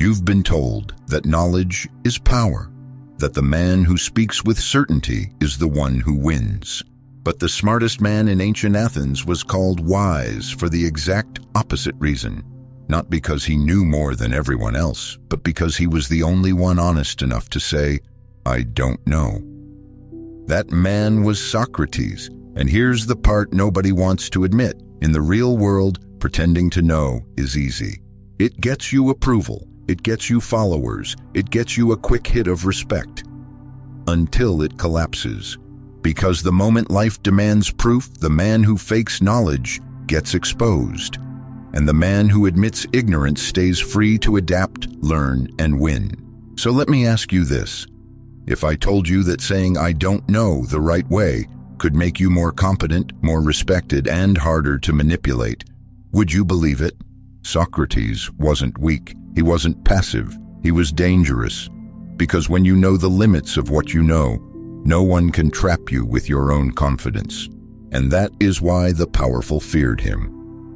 You've been told that knowledge is power, that the man who speaks with certainty is the one who wins. But the smartest man in ancient Athens was called wise for the exact opposite reason. Not because he knew more than everyone else, but because he was the only one honest enough to say, "I don't know." That man was Socrates, and here's the part nobody wants to admit. In the real world, pretending to know is easy. It gets you approval, it gets you followers, it gets you a quick hit of respect. Until it collapses. Because the moment life demands proof, the man who fakes knowledge gets exposed. And the man who admits ignorance stays free to adapt, learn, and win. So let me ask you this. If I told you that saying "I don't know" the right way could make you more competent, more respected, and harder to manipulate, would you believe it? Socrates wasn't weak. He wasn't passive. He was dangerous. Because when you know the limits of what you know, no one can trap you with your own confidence. And that is why the powerful feared him.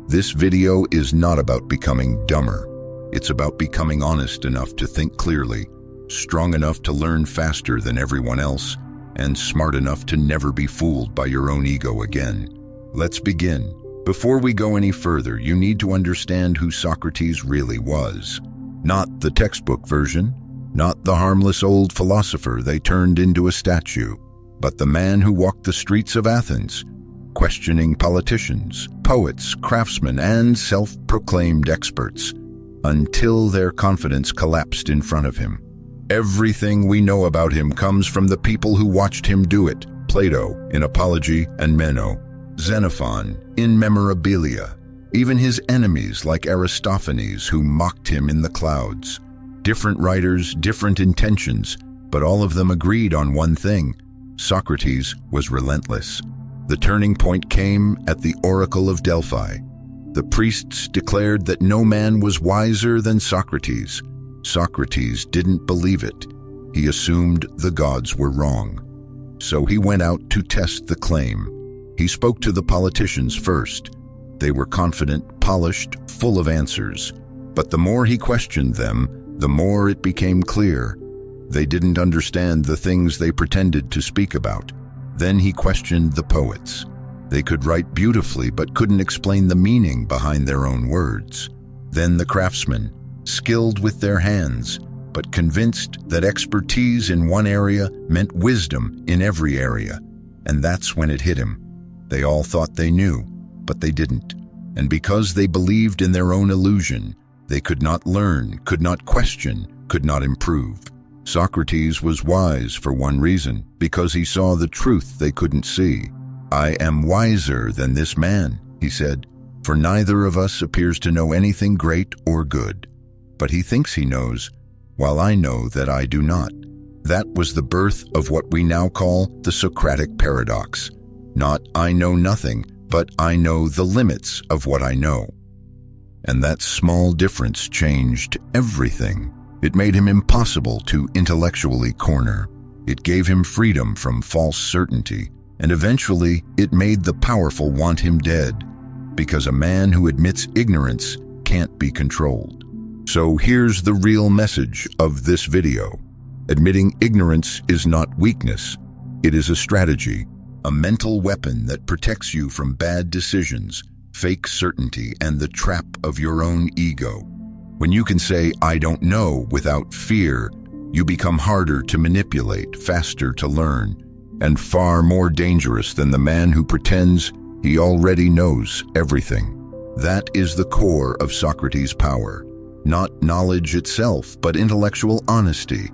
This video is not about becoming dumber. It's about becoming honest enough to think clearly, strong enough to learn faster than everyone else, and smart enough to never be fooled by your own ego again. Let's begin. Before we go any further, you need to understand who Socrates really was. Not the textbook version, not the harmless old philosopher they turned into a statue, but the man who walked the streets of Athens, questioning politicians, poets, craftsmen, and self-proclaimed experts, until their confidence collapsed in front of him. Everything we know about him comes from the people who watched him do it. Plato in Apology and Meno, Xenophon in Memorabilia, even his enemies like Aristophanes who mocked him in the clouds. Different writers, different intentions, but all of them agreed on one thing. Socrates was relentless. The turning point came at the Oracle of Delphi. The priests declared that no man was wiser than Socrates. Socrates didn't believe it. He assumed the gods were wrong. So he went out to test the claim. He spoke to the politicians first. They were confident, polished, full of answers. But the more he questioned them, the more it became clear. They didn't understand the things they pretended to speak about. Then he questioned the poets. They could write beautifully but couldn't explain the meaning behind their own words. Then the craftsmen, skilled with their hands, but convinced that expertise in one area meant wisdom in every area. And that's when it hit him. They all thought they knew, but they didn't. And because they believed in their own illusion, they could not learn, could not question, could not improve. Socrates was wise for one reason, because he saw the truth they couldn't see. "I am wiser than this man," he said, "for neither of us appears to know anything great or good. But he thinks he knows, while I know that I do not." That was the birth of what we now call the Socratic paradox. Not "I know nothing," but "I know the limits of what I know." And that small difference changed everything. It made him impossible to intellectually corner. It gave him freedom from false certainty, and eventually it made the powerful want him dead, because a man who admits ignorance can't be controlled. So here's the real message of this video. Admitting ignorance is not weakness. It is a strategy, a mental weapon that protects you from bad decisions, fake certainty, and the trap of your own ego. When you can say, "I don't know," without fear, you become harder to manipulate, faster to learn, and far more dangerous than the man who pretends he already knows everything. That is the core of Socrates' power. Not knowledge itself, but intellectual honesty,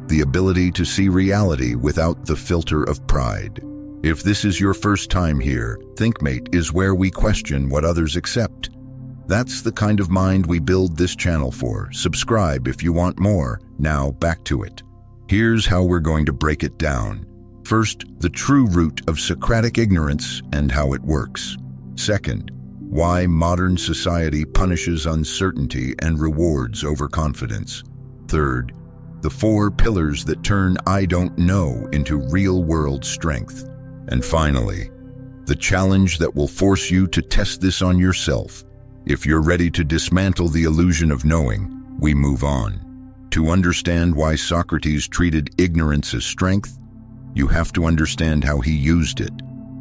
the ability to see reality without the filter of pride. If this is your first time here, ThinkMate is where we question what others accept. That's the kind of mind we build this channel for. Subscribe if you want more. Now back to it. Here's how we're going to break it down. First, the true root of Socratic ignorance and how it works. Second, why modern society punishes uncertainty and rewards overconfidence. Third, the 4 pillars that turn "I don't know" into real-world strength. And finally, the challenge that will force you to test this on yourself. If you're ready to dismantle the illusion of knowing, we move on. To understand why Socrates treated ignorance as strength, you have to understand how he used it.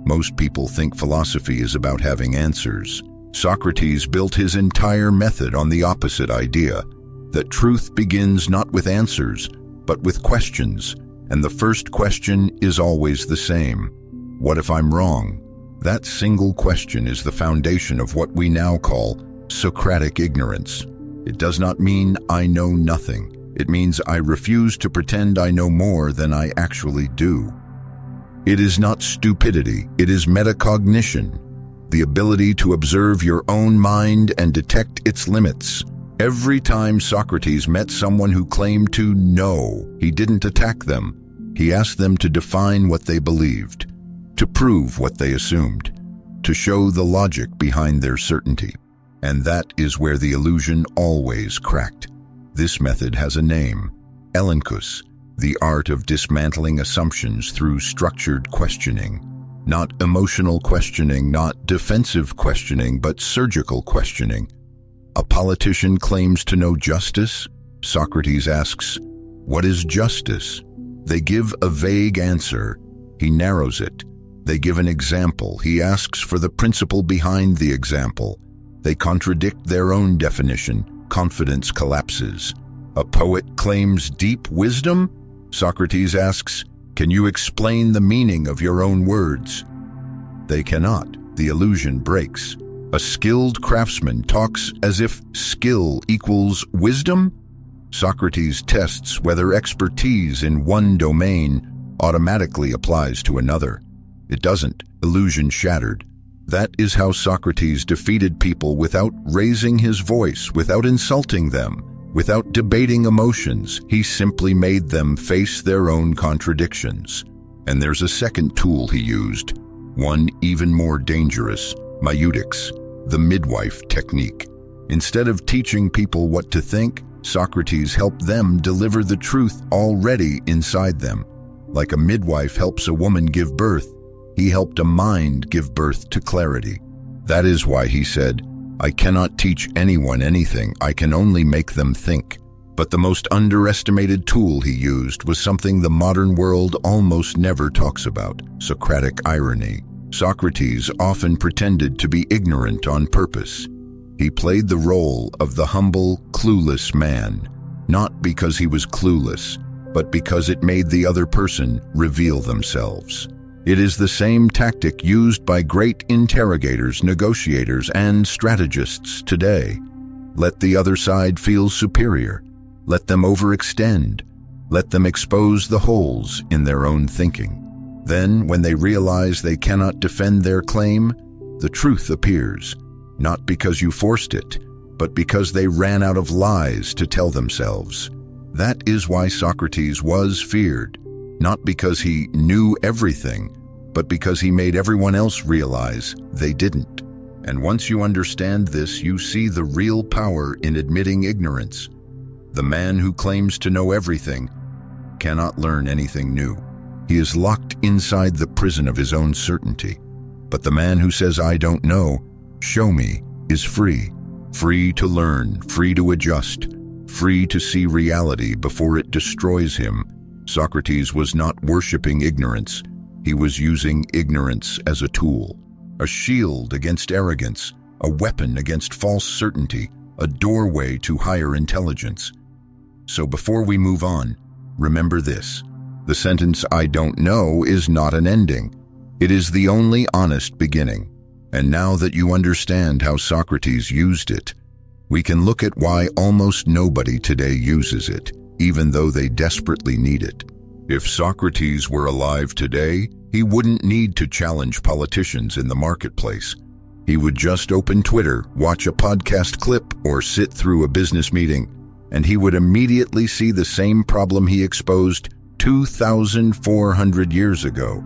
Most people think philosophy is about having answers. Socrates built his entire method on the opposite idea, that truth begins not with answers, but with questions, and the first question is always the same. What if I'm wrong? That single question is the foundation of what we now call Socratic ignorance. It does not mean I know nothing. It means I refuse to pretend I know more than I actually do. It is not stupidity, it is metacognition, the ability to observe your own mind and detect its limits. Every time Socrates met someone who claimed to know, he didn't attack them. He asked them to define what they believed, to prove what they assumed, to show the logic behind their certainty. And that is where the illusion always cracked. This method has a name, elenchus, the art of dismantling assumptions through structured questioning. Not emotional questioning, not defensive questioning, but surgical questioning. A politician claims to know justice. Socrates asks, "What is justice?" They give a vague answer. He narrows it. They give an example. He asks for the principle behind the example. They contradict their own definition. Confidence collapses. A poet claims deep wisdom. Socrates asks, "Can you explain the meaning of your own words?" They cannot. The illusion breaks. A skilled craftsman talks as if skill equals wisdom. Socrates tests whether expertise in one domain automatically applies to another. It doesn't. Illusion shattered. That is how Socrates defeated people without raising his voice, without insulting them, without debating emotions. He simply made them face their own contradictions. And there's a second tool he used, one even more dangerous, maieutic, the midwife technique. Instead of teaching people what to think, Socrates helped them deliver the truth already inside them. Like a midwife helps a woman give birth, he helped a mind give birth to clarity. That is why he said, "I cannot teach anyone anything, I can only make them think." But the most underestimated tool he used was something the modern world almost never talks about, Socratic irony. Socrates often pretended to be ignorant on purpose. He played the role of the humble, clueless man, not because he was clueless, but because it made the other person reveal themselves. It is the same tactic used by great interrogators, negotiators, and strategists today. Let the other side feel superior. Let them overextend. Let them expose the holes in their own thinking. Then, when they realize they cannot defend their claim, the truth appears, not because you forced it, but because they ran out of lies to tell themselves. That is why Socrates was feared, not because he knew everything, but because he made everyone else realize they didn't. And once you understand this, you see the real power in admitting ignorance. The man who claims to know everything cannot learn anything new. He is locked inside the prison of his own certainty. But the man who says, "I don't know, show me," is free. Free to learn, free to adjust, free to see reality before it destroys him. Socrates was not worshiping ignorance. He was using ignorance as a tool, a shield against arrogance, a weapon against false certainty, a doorway to higher intelligence. So before we move on, remember this. The sentence, "I don't know," is not an ending. It is the only honest beginning. And now that you understand how Socrates used it, we can look at why almost nobody today uses it, even though they desperately need it. If Socrates were alive today, he wouldn't need to challenge politicians in the marketplace. He would just open Twitter, watch a podcast clip, or sit through a business meeting, and he would immediately see the same problem he exposed 2,400 years ago.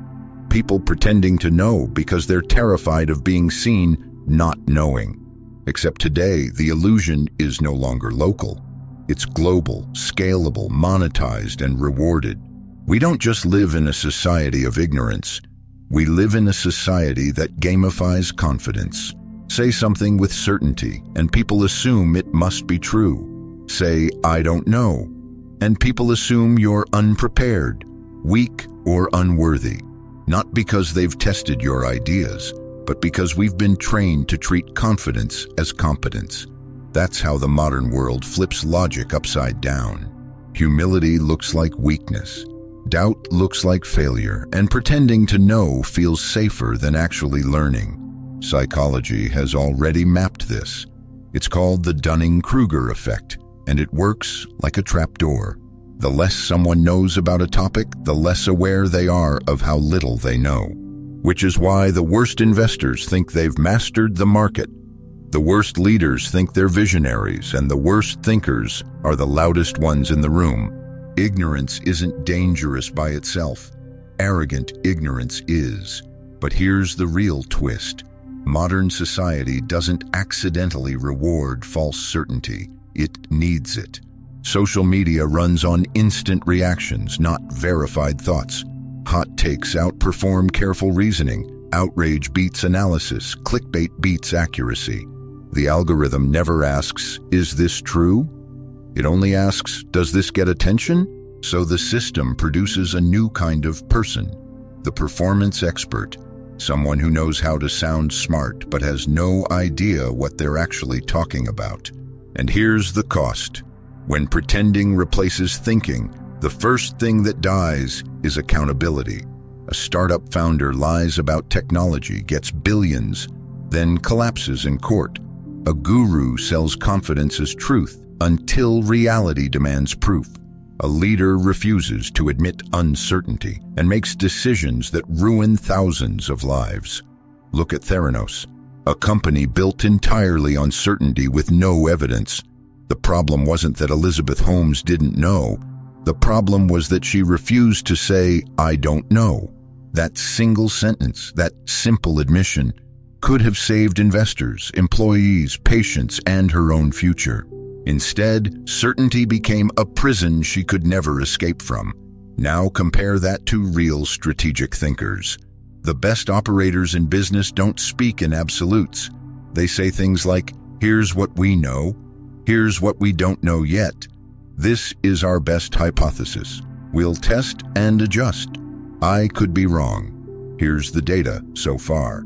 People pretending to know because they're terrified of being seen not knowing. Except today, the illusion is no longer local. It's global, scalable, monetized, and rewarded. We don't just live in a society of ignorance. We live in a society that gamifies confidence. Say something with certainty, and people assume it must be true. say, "I don't know," and people assume you're unprepared, weak, or unworthy, not because they've tested your ideas, but because we've been trained to treat confidence as competence. That's how the modern world flips logic upside down. Humility looks like weakness, doubt looks like failure, and pretending to know feels safer than actually learning. Psychology has already mapped this. It's called the Dunning-Kruger effect, and it works like a trapdoor. The less someone knows about a topic, the less aware they are of how little they know. Which is why the worst investors think they've mastered the market. The worst leaders think they're visionaries, and the worst thinkers are the loudest ones in the room. Ignorance isn't dangerous by itself. Arrogant ignorance is. But here's the real twist. Modern society doesn't accidentally reward false certainty. It needs it. Social media runs on instant reactions, not verified thoughts. Hot takes outperform careful reasoning. Outrage beats analysis. Clickbait beats accuracy. The algorithm never asks, "Is this true?" It only asks, "Does this get attention?" So the system produces a new kind of person, the performance expert, someone who knows how to sound smart but has no idea what they're actually talking about. And here's the cost. When pretending replaces thinking, the first thing that dies is accountability. A startup founder lies about technology, gets billions, then collapses in court. A guru sells confidence as truth until reality demands proof. A leader refuses to admit uncertainty and makes decisions that ruin thousands of lives. Look at Theranos, a company built entirely on certainty with no evidence. The problem wasn't that Elizabeth Holmes didn't know. The problem was that she refused to say, "I don't know." That single sentence, that simple admission, could have saved investors, employees, patients, and her own future. Instead, certainty became a prison she could never escape from. Now compare that to real strategic thinkers. The best operators in business don't speak in absolutes. They say things like, "Here's what we know. Here's what we don't know yet. This is our best hypothesis. We'll test and adjust. I could be wrong. Here's the data so far."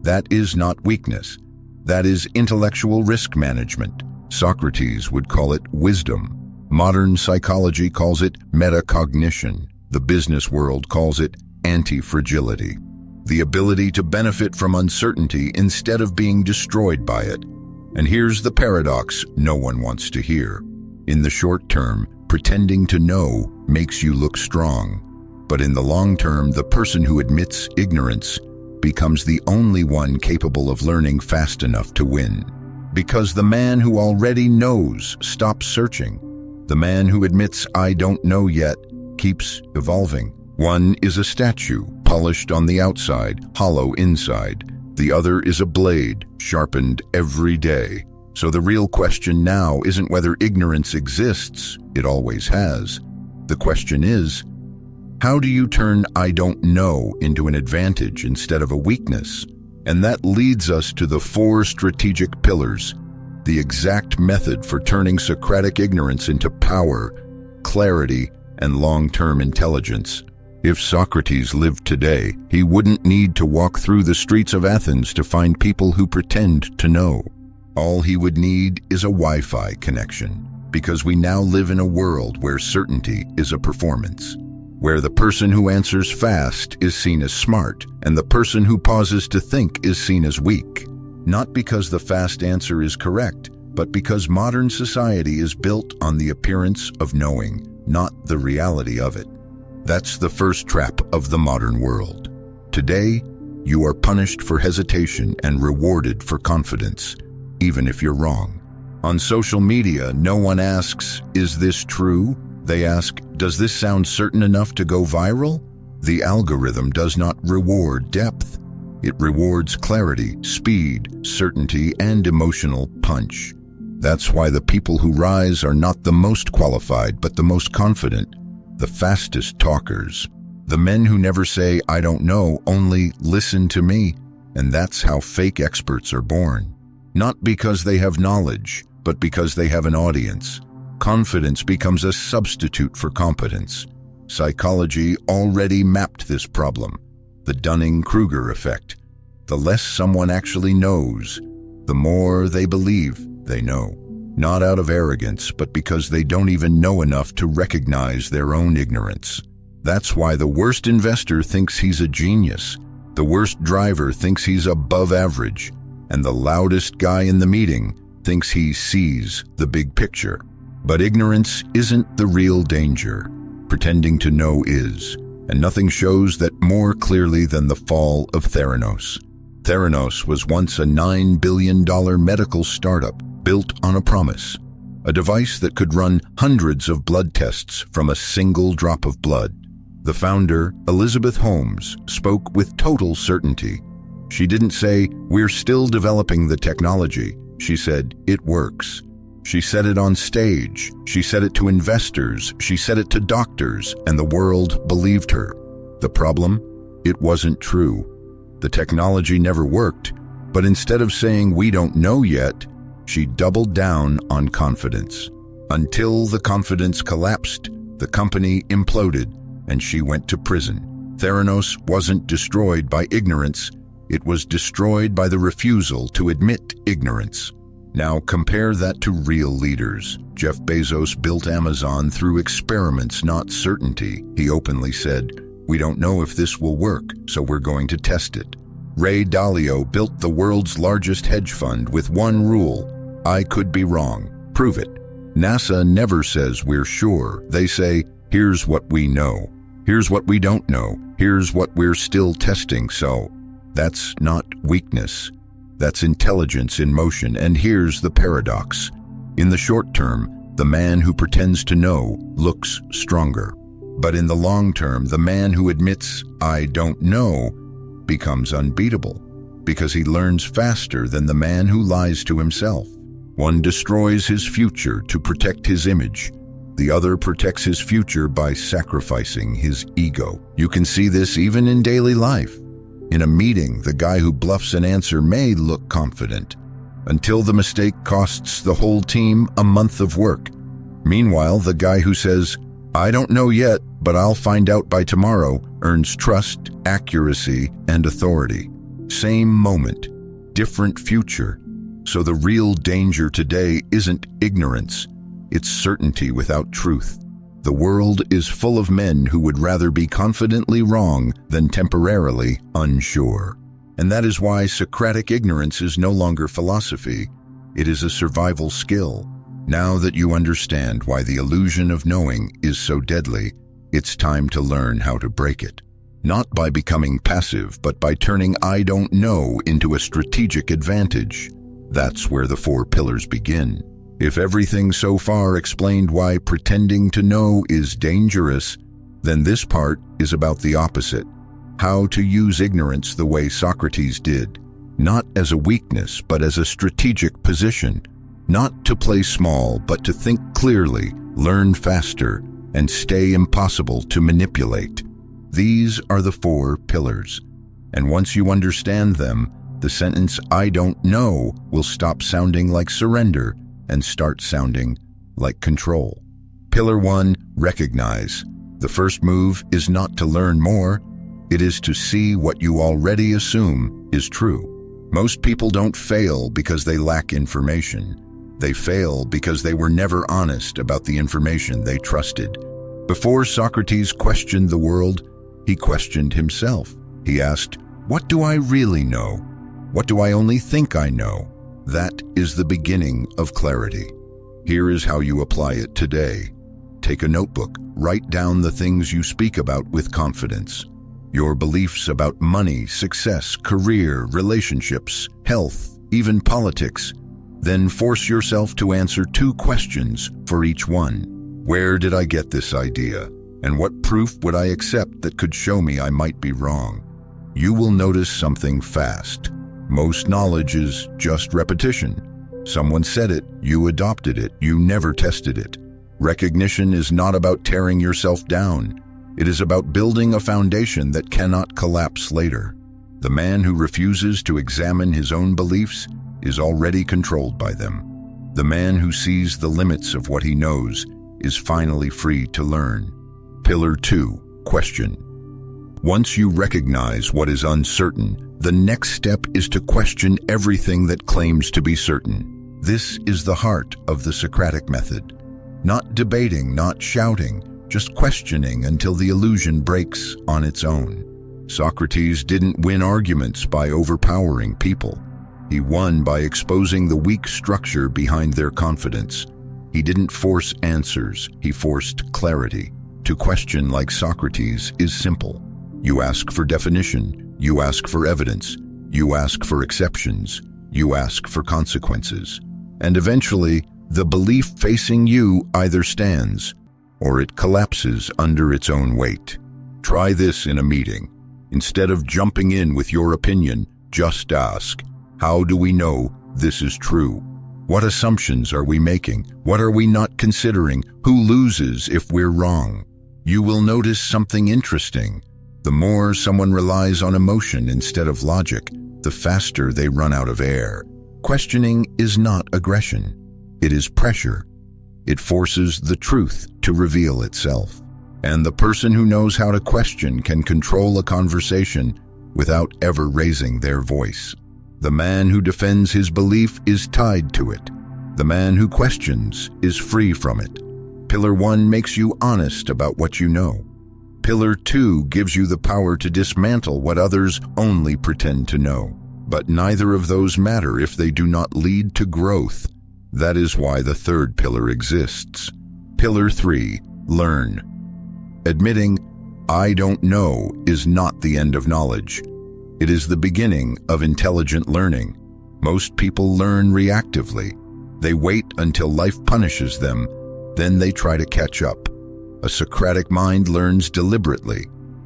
That is not weakness. That is intellectual risk management. Socrates would call it wisdom. Modern psychology calls it metacognition. The business world calls it anti-fragility. The ability to benefit from uncertainty instead of being destroyed by it. And here's the paradox no one wants to hear. In the short term, pretending to know makes you look strong. But in the long term, the person who admits ignorance becomes the only one capable of learning fast enough to win. Because the man who already knows stops searching. The man who admits "I don't know yet" keeps evolving. One is a statue, polished on the outside, hollow inside. The other is a blade, sharpened every day. So the real question now isn't whether ignorance exists, it always has. The question is, how do you turn "I don't know" into an advantage instead of a weakness? And that leads us to the 4 strategic pillars, the exact method for turning Socratic ignorance into power, clarity, and long-term intelligence. If Socrates lived today, he wouldn't need to walk through the streets of Athens to find people who pretend to know. All he would need is a Wi-Fi connection, because we now live in a world where certainty is a performance, where the person who answers fast is seen as smart, and the person who pauses to think is seen as weak. Not because the fast answer is correct, but because modern society is built on the appearance of knowing, not the reality of it. That's the first trap of the modern world. Today, you are punished for hesitation and rewarded for confidence, even if you're wrong. On social media, no one asks, "Is this true?" They ask, "Does this sound certain enough to go viral?" The algorithm does not reward depth. It rewards clarity, speed, certainty, and emotional punch. That's why the people who rise are not the most qualified, but the most confident, the fastest talkers. The men who never say, "I don't know," only "listen to me." And that's how fake experts are born. Not because they have knowledge, but because they have an audience. Confidence becomes a substitute for competence. Psychology already mapped this problem, the Dunning-Kruger effect. The less someone actually knows, the more they believe they know. Not out of arrogance, but because they don't even know enough to recognize their own ignorance. That's why the worst investor thinks he's a genius, the worst driver thinks he's above average, and the loudest guy in the meeting thinks he sees the big picture. But ignorance isn't the real danger. Pretending to know is, and nothing shows that more clearly than the fall of Theranos. Theranos was once a $9 billion medical startup built on a promise, a device that could run hundreds of blood tests from a single drop of blood. The founder, Elizabeth Holmes, spoke with total certainty. She didn't say, "We're still developing the technology." She said, "It works." She said it on stage, she said it to investors, she said it to doctors, and the world believed her. The problem? It wasn't true. The technology never worked, but instead of saying, "We don't know yet," she doubled down on confidence. Until the confidence collapsed, the company imploded, and she went to prison. Theranos wasn't destroyed by ignorance, it was destroyed by the refusal to admit ignorance. Now compare that to real leaders. Jeff Bezos built Amazon through experiments, not certainty. He openly said, "We don't know if this will work, so we're going to test it." Ray Dalio built the world's largest hedge fund with one rule: "I could be wrong. Prove it." NASA never says we're sure. They say, "Here's what we know. Here's what we don't know. Here's what we're still testing." So that's not weakness. That's intelligence in motion, and here's the paradox. In the short term, the man who pretends to know looks stronger. But in the long term, the man who admits, "I don't know," becomes unbeatable, because he learns faster than the man who lies to himself. One destroys his future to protect his image. The other protects his future by sacrificing his ego. You can see this even in daily life. In a meeting, the guy who bluffs an answer may look confident, until the mistake costs the whole team a month of work. Meanwhile, the guy who says, "I don't know yet, but I'll find out by tomorrow," earns trust, accuracy, and authority. Same moment, different future. So the real danger today isn't ignorance, it's certainty without truth. The world is full of men who would rather be confidently wrong than temporarily unsure. And that is why Socratic ignorance is no longer philosophy. It is a survival skill. Now that you understand why the illusion of knowing is so deadly, it's time to learn how to break it. Not by becoming passive, but by turning "I don't know" into a strategic advantage. That's where the 4 pillars begin. If everything so far explained why pretending to know is dangerous, then this part is about the opposite. How to use ignorance the way Socrates did. Not as a weakness, but as a strategic position. Not to play small, but to think clearly, learn faster, and stay impossible to manipulate. These are the 4 pillars. And once you understand them, the sentence "I don't know" will stop sounding like surrender and start sounding like control. Pillar 1, recognize. The first move is not to learn more, it is to see what you already assume is true. Most people don't fail because they lack information. They fail because they were never honest about the information they trusted. Before Socrates questioned the world, he questioned himself. He asked, "What do I really know? What do I only think I know?" That is the beginning of clarity. Here is how you apply it today. Take a notebook, write down the things you speak about with confidence. Your beliefs about money, success, career, relationships, health, even politics. Then force yourself to answer 2 questions for each one. Where did I get this idea? And what proof would I accept that could show me I might be wrong? You will notice something fast. Most knowledge is just repetition. Someone said it, you adopted it, you never tested it. Recognition is not about tearing yourself down. It is about building a foundation that cannot collapse later. The man who refuses to examine his own beliefs is already controlled by them. The man who sees the limits of what he knows is finally free to learn. Pillar 2. Question. Once you recognize what is uncertain, the next step is to question everything that claims to be certain. This is the heart of the Socratic method. Not debating, not shouting, just questioning until the illusion breaks on its own. Socrates didn't win arguments by overpowering people. He won by exposing the weak structure behind their confidence. He didn't force answers, he forced clarity. To question like Socrates is simple. You ask for definition, you ask for evidence, you ask for exceptions, you ask for consequences. And eventually, the belief facing you either stands or it collapses under its own weight. Try this in a meeting. Instead of jumping in with your opinion, just ask, how do we know this is true? What assumptions are we making? What are we not considering? Who loses if we're wrong? You will notice something interesting. The more someone relies on emotion instead of logic, the faster they run out of air. Questioning is not aggression. It is pressure. It forces the truth to reveal itself. And the person who knows how to question can control a conversation without ever raising their voice. The man who defends his belief is tied to it. The man who questions is free from it. Pillar 1 makes you honest about what you know. Pillar 2 gives you the power to dismantle what others only pretend to know. But neither of those matter if they do not lead to growth. That is why the third pillar exists. Pillar 3, learn. Admitting, I don't know, is not the end of knowledge. It is the beginning of intelligent learning. Most people learn reactively. They wait until life punishes them, then they try to catch up. A Socratic mind learns deliberately.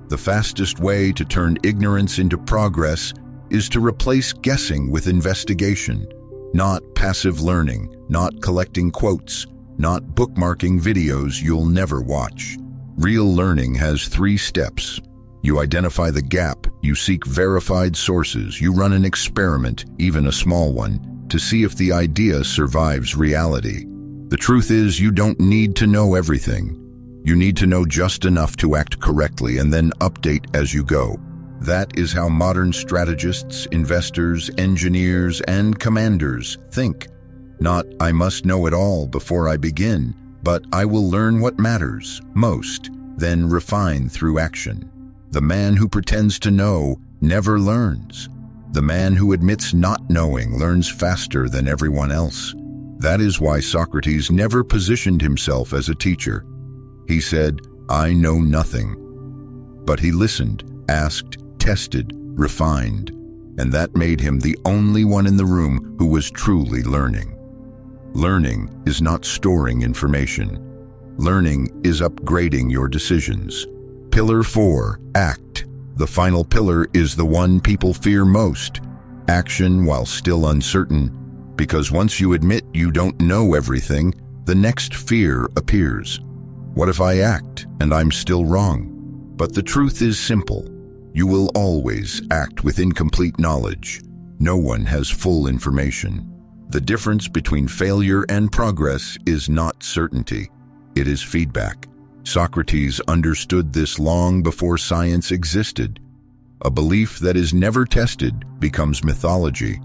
The fastest way to turn ignorance into progress is to replace guessing with investigation. Not passive learning, not collecting quotes, not bookmarking videos you'll never watch. Real learning has 3 steps. You identify the gap, you seek verified sources, you run an experiment, even a small one, to see if the idea survives reality. The truth is, you don't need to know everything. You need to know just enough to act correctly and then update as you go. That is how modern strategists, investors, engineers, and commanders think. Not, I must know it all before I begin, but I will learn what matters most, then refine through action. The man who pretends to know never learns. The man who admits not knowing learns faster than everyone else. That is why Socrates never positioned himself as a teacher. He said, I know nothing. But he listened, asked, tested, refined, and that made him the only one in the room who was truly learning. Learning is not storing information. Learning is upgrading your decisions. Pillar 4, act. The final pillar is the one people fear most. Action while still uncertain. Because once you admit you don't know everything, the next fear appears. What if I act and I'm still wrong? But the truth is simple. You will always act with incomplete knowledge. No one has full information. The difference between failure and progress is not certainty. It is feedback. Socrates understood this long before science existed. A belief that is never tested becomes mythology.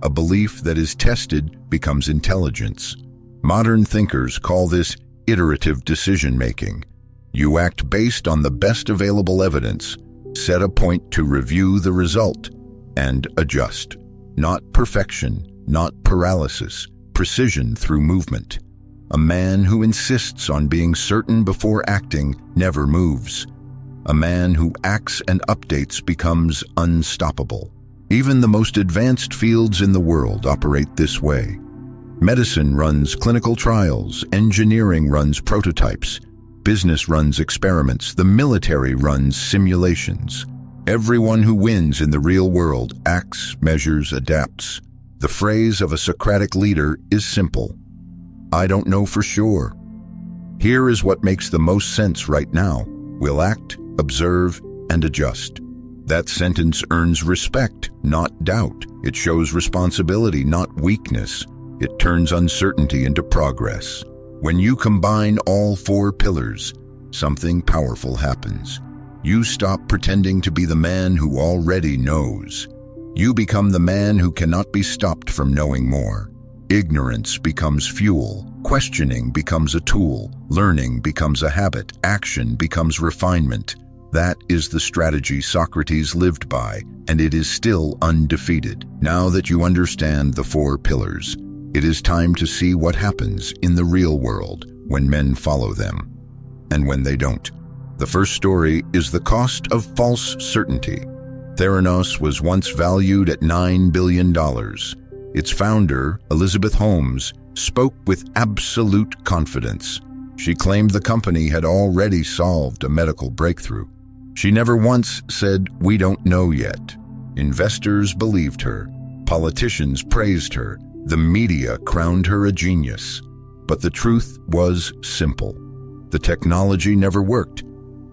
A belief that is tested becomes intelligence. Modern thinkers call this iterative decision-making. You act based on the best available evidence, set a point to review the result, and adjust. Not perfection, not paralysis, precision through movement. A man who insists on being certain before acting never moves. A man who acts and updates becomes unstoppable. Even the most advanced fields in the world operate this way. Medicine runs clinical trials, engineering runs prototypes, business runs experiments, the military runs simulations. Everyone who wins in the real world acts, measures, adapts. The phrase of a Socratic leader is simple. I don't know for sure. Here is what makes the most sense right now. We'll act, observe, and adjust. That sentence earns respect, not doubt. It shows responsibility, not weakness. It turns uncertainty into progress. When you combine all four pillars, something powerful happens. You stop pretending to be the man who already knows. You become the man who cannot be stopped from knowing more. Ignorance becomes fuel. Questioning becomes a tool. Learning becomes a habit. Action becomes refinement. That is the strategy Socrates lived by, and it is still undefeated. Now that you understand the four pillars, it is time to see what happens in the real world when men follow them, and when they don't. The first story is the cost of false certainty. Theranos was once valued at $9 billion. Its founder, Elizabeth Holmes, spoke with absolute confidence. She claimed the company had already solved a medical breakthrough. She never once said, "We don't know yet." Investors believed her. Politicians praised her. The media crowned her a genius. But the truth was simple. The technology never worked.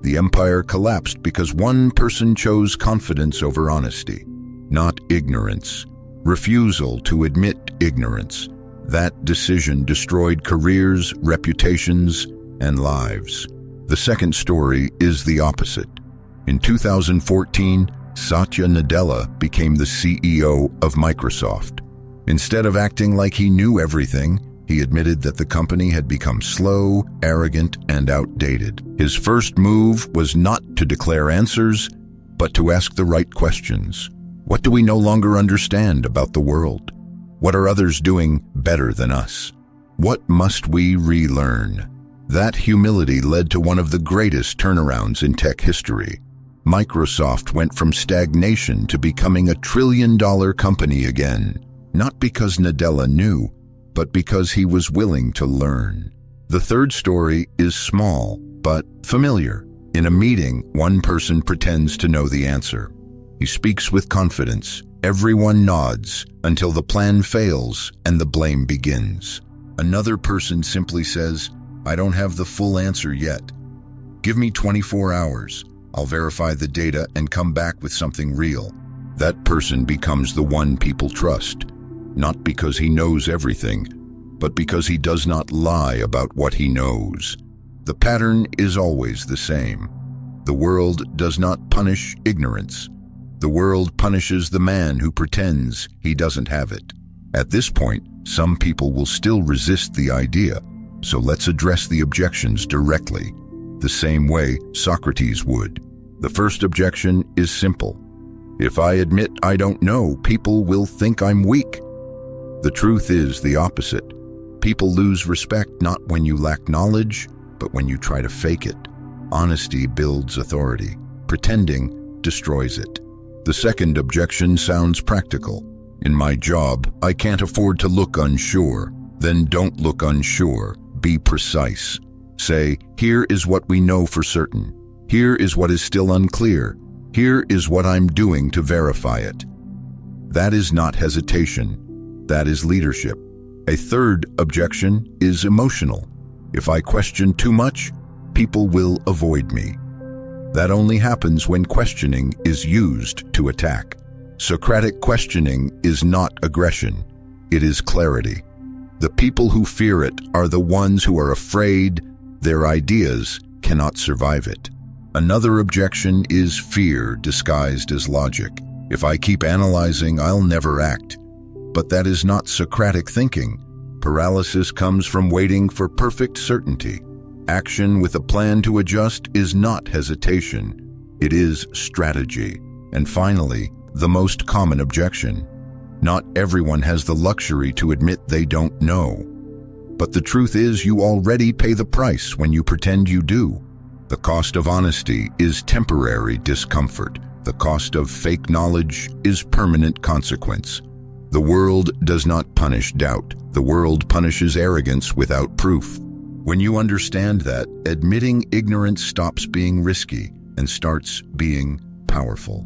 The empire collapsed because one person chose confidence over honesty, not ignorance. Refusal to admit ignorance. That decision destroyed careers, reputations, and lives. The second story is the opposite. In 2014, Satya Nadella became the CEO of Microsoft. Instead of acting like he knew everything, he admitted that the company had become slow, arrogant, and outdated. His first move was not to declare answers, but to ask the right questions. What do we no longer understand about the world? What are others doing better than us? What must we relearn? That humility led to one of the greatest turnarounds in tech history. Microsoft went from stagnation to becoming a trillion-dollar company again, not because Nadella knew, but because he was willing to learn. The third story is small, but familiar. In a meeting, one person pretends to know the answer. He speaks with confidence. Everyone nods until the plan fails and the blame begins. Another person simply says, "I don't have the full answer yet. Give me 24 hours. I'll verify the data and come back with something real." That person becomes the one people trust, not because he knows everything, but because he does not lie about what he knows. The pattern is always the same. The world does not punish ignorance. The world punishes the man who pretends he doesn't have it. At this point, some people will still resist the idea, so let's address the objections directly, the same way Socrates would. The first objection is simple. If I admit I don't know, people will think I'm weak. The truth is the opposite. People lose respect not when you lack knowledge, but when you try to fake it. Honesty builds authority. Pretending destroys it. The second objection sounds practical. In my job, I can't afford to look unsure. Then don't look unsure. Be precise. Say, here is what we know for certain. Here is what is still unclear. Here is what I'm doing to verify it. That is not hesitation. That is leadership. A third objection is emotional. If I question too much, people will avoid me. That only happens when questioning is used to attack. Socratic questioning is not aggression. It is clarity. The people who fear it are the ones who are afraid their ideas cannot survive it. Another objection is fear disguised as logic. If I keep analyzing, I'll never act. But that is not Socratic thinking. Paralysis comes from waiting for perfect certainty. Action with a plan to adjust is not hesitation. It is strategy. And finally, the most common objection. Not everyone has the luxury to admit they don't know. But the truth is you already pay the price when you pretend you do. The cost of honesty is temporary discomfort. The cost of fake knowledge is permanent consequence. The world does not punish doubt. The world punishes arrogance without proof. When you understand that, admitting ignorance stops being risky and starts being powerful.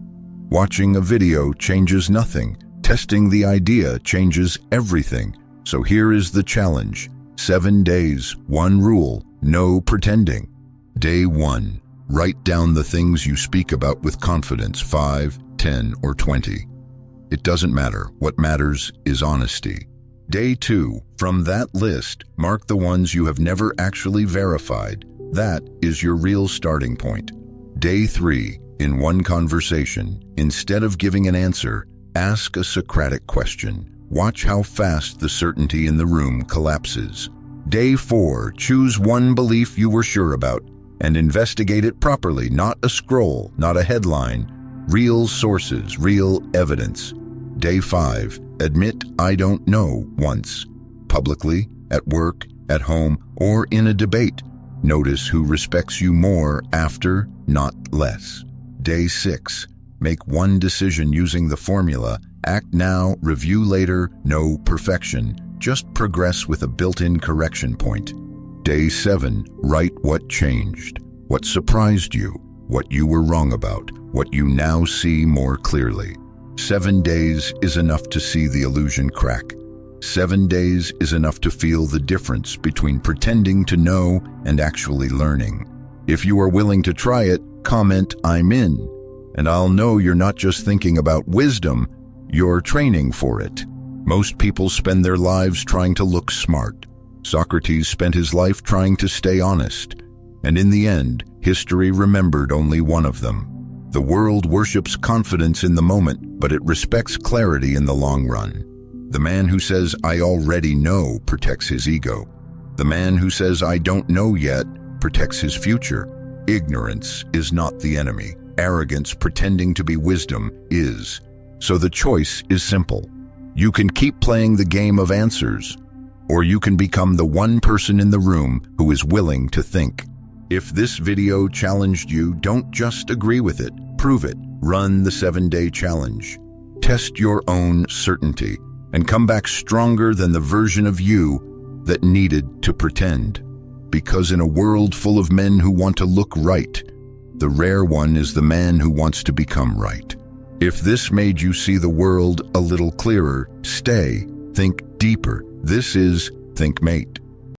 Watching a video changes nothing. Testing the idea changes everything. So here is the challenge. 7 days, 1 rule, no pretending. Day 1. Write down the things you speak about with confidence, 5, 10, or 20. It doesn't matter. What matters is honesty. Day 2. From that list, mark the ones you have never actually verified. That is your real starting point. Day 3. In one conversation, instead of giving an answer, ask a Socratic question. Watch how fast the certainty in the room collapses. Day 4. Choose one belief you were sure about and investigate it properly, not a scroll, not a headline. Real sources, real evidence. Day 5. Admit I don't know once. Publicly, at work, at home, or in a debate. Notice who respects you more after, not less. Day 6. Make one decision using the formula, act now, review later, no perfection. Just progress with a built-in correction point. Day 7. Write what changed, what surprised you, what you were wrong about, what you now see more clearly. 7 days is enough to see the illusion crack. 7 days is enough to feel the difference between pretending to know and actually learning. If you are willing to try it, comment "I'm in," and I'll know you're not just thinking about wisdom, you're training for it. Most people spend their lives trying to look smart. Socrates spent his life trying to stay honest, and in the end, history remembered only one of them. The world worships confidence in the moment, but it respects clarity in the long run. The man who says, "I already know," protects his ego. The man who says, "I don't know yet," protects his future. Ignorance is not the enemy. Arrogance pretending to be wisdom is. So the choice is simple. You can keep playing the game of answers, or you can become the one person in the room who is willing to think. If this video challenged you, don't just agree with it, prove it. Run the 7-day challenge. Test your own certainty and come back stronger than the version of you that needed to pretend. Because in a world full of men who want to look right, the rare one is the man who wants to become right. If this made you see the world a little clearer, stay, think deeper. This is Think Mate.